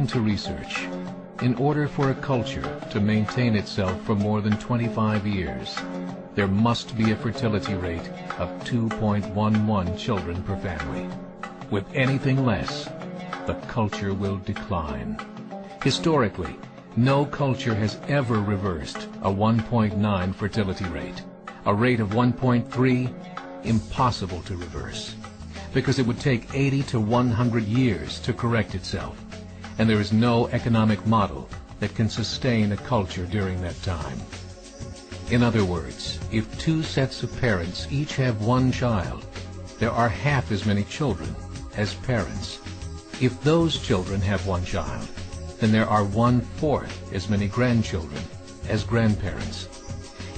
According to research, in order for a culture to maintain itself for more than 25 years, there must be a fertility rate of 2.11 children per family. With anything less, the culture will decline. Historically, no culture has ever reversed a 1.9 fertility rate. A rate of 1.3, impossible to reverse, because it would take 80 to 100 years to correct itself, and there is no economic model that can sustain a culture during that time. In other words, if two sets of parents each have one child, there are half as many children as parents. If those children have one child, then there are 1/4 as many grandchildren as grandparents.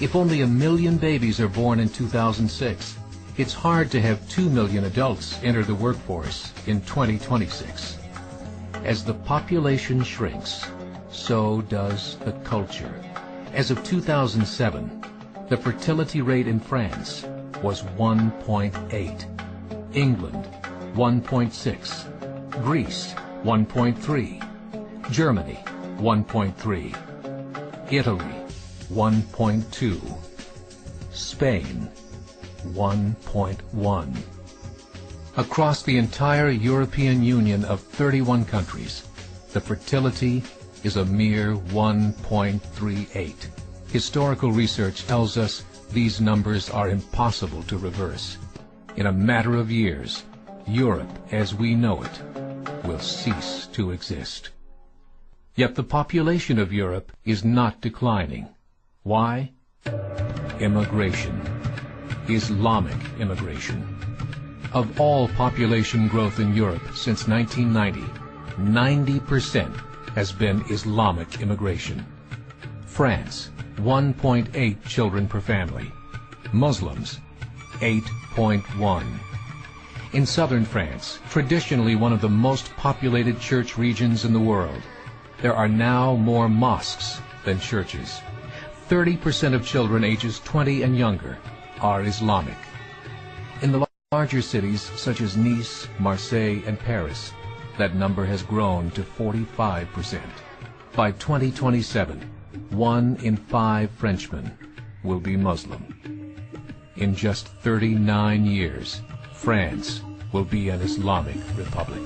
If only 1 million babies are born in 2006, it's hard to have 2 million adults enter the workforce in 2026. As the population shrinks, so does the culture. As of 2007, the fertility rate in France was 1.8, England 1.6, Greece 1.3, Germany 1.3, Italy 1.2, Spain 1.1. Across the entire European Union of 31 countries, the fertility is a mere 1.38. Historical research tells us these numbers are impossible to reverse. In a matter of years, Europe as we know it will cease to exist. Yet the population of Europe is not declining. Why? Immigration. Islamic immigration. Of all population growth in Europe since 1990, 90% has been Islamic immigration. France, 1.8 children per family. Muslims, 8.1. In southern France, traditionally one of the most populated church regions in the world, there are now more mosques than churches. 30% of children ages 20 and younger are Islamic. In the larger cities such as Nice, Marseille, and Paris, that number has grown to 45%. By 2027, 1 in 5 Frenchmen will be Muslim. In just 39 years, France will be an Islamic republic.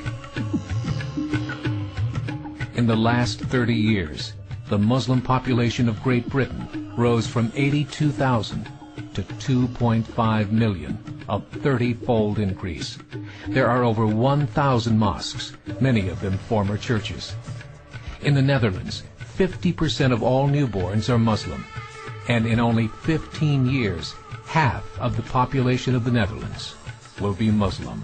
In the last 30 years, the Muslim population of Great Britain rose from 82,000 to 2.5 million, a 30-fold increase. There are over 1,000 mosques, many of them former churches. In the Netherlands, 50% of all newborns are Muslim, and in only 15 years, half of the population of the Netherlands will be Muslim.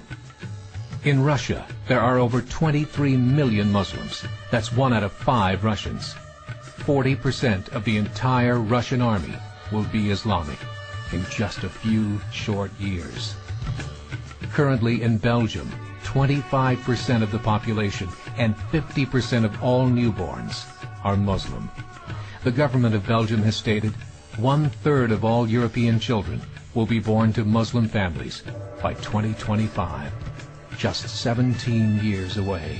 In Russia, there are over 23 million Muslims. That's 1 out of 5 Russians. 40% of the entire Russian army will be Islamic in just a few short years. Currently in Belgium, 25% of the population and 50% of all newborns are Muslim. The government of Belgium has stated 1/3 of all European children will be born to Muslim families by 2025, just 17 years away.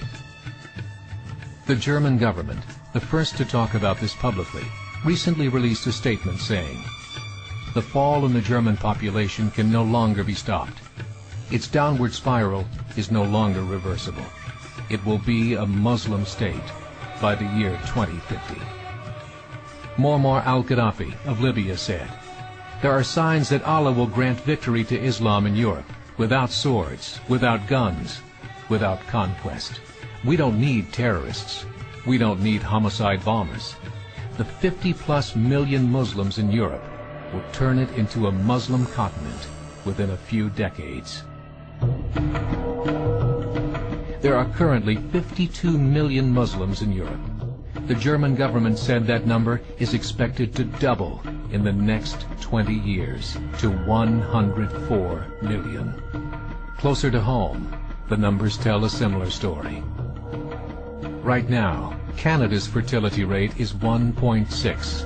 The German government, the first to talk about this publicly, recently released a statement saying, "The fall in the German population can no longer be stopped. Its downward spiral is no longer reversible. It will be a Muslim state by the year 2050. Muammar al-Gaddafi of Libya said, "There are signs that Allah will grant victory to Islam in Europe, without swords, without guns, without conquest. We don't need terrorists. We don't need homicide bombers. The 50+ million Muslims in Europe will turn it into a Muslim continent within a few decades." There are currently 52 million Muslims in Europe. The German government said that number is expected to double in the next 20 years to 104 million. Closer to home, the numbers tell a similar story. Right now, Canada's fertility rate is 1.6,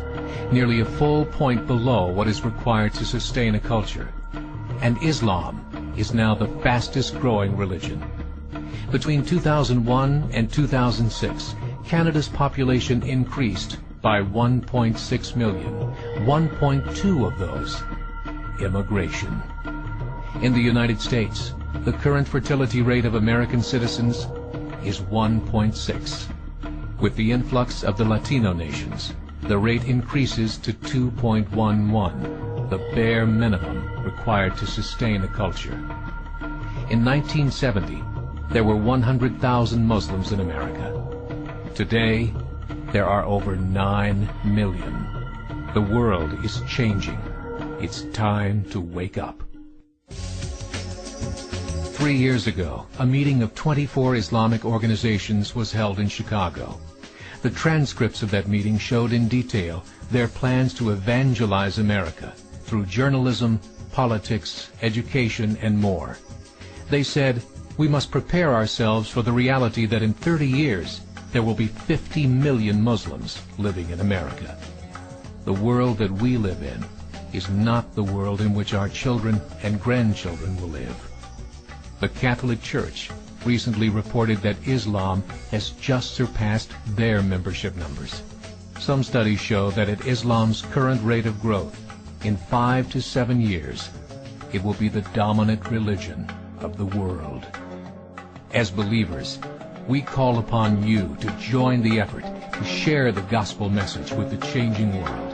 nearly a full point below what is required to sustain a culture. And Islam is now the fastest growing religion. Between 2001 and 2006, Canada's population increased by 1.6 million, 1.2 of those immigration. In the United States, the current fertility rate of American citizens is 1.6. With the influx of the Latino nations, the rate increases to 2.11, the bare minimum required to sustain a culture. In 1970, there were 100,000 Muslims in America. Today, there are over 9 million. The world is changing. It's time to wake up. 3 years ago, a meeting of 24 Islamic organizations was held in Chicago. The transcripts of that meeting showed in detail their plans to evangelize America through journalism, politics, education, and more. They said, we must prepare ourselves for the reality that in 30 years, there will be 50 million Muslims living in America. The world that we live in is not the world in which our children and grandchildren will live. The Catholic Church recently reported that Islam has just surpassed their membership numbers. Some studies show that at Islam's current rate of growth, in 5 to 7 years, it will be the dominant religion of the world. As believers, we call upon you to join the effort to share the gospel message with the changing world.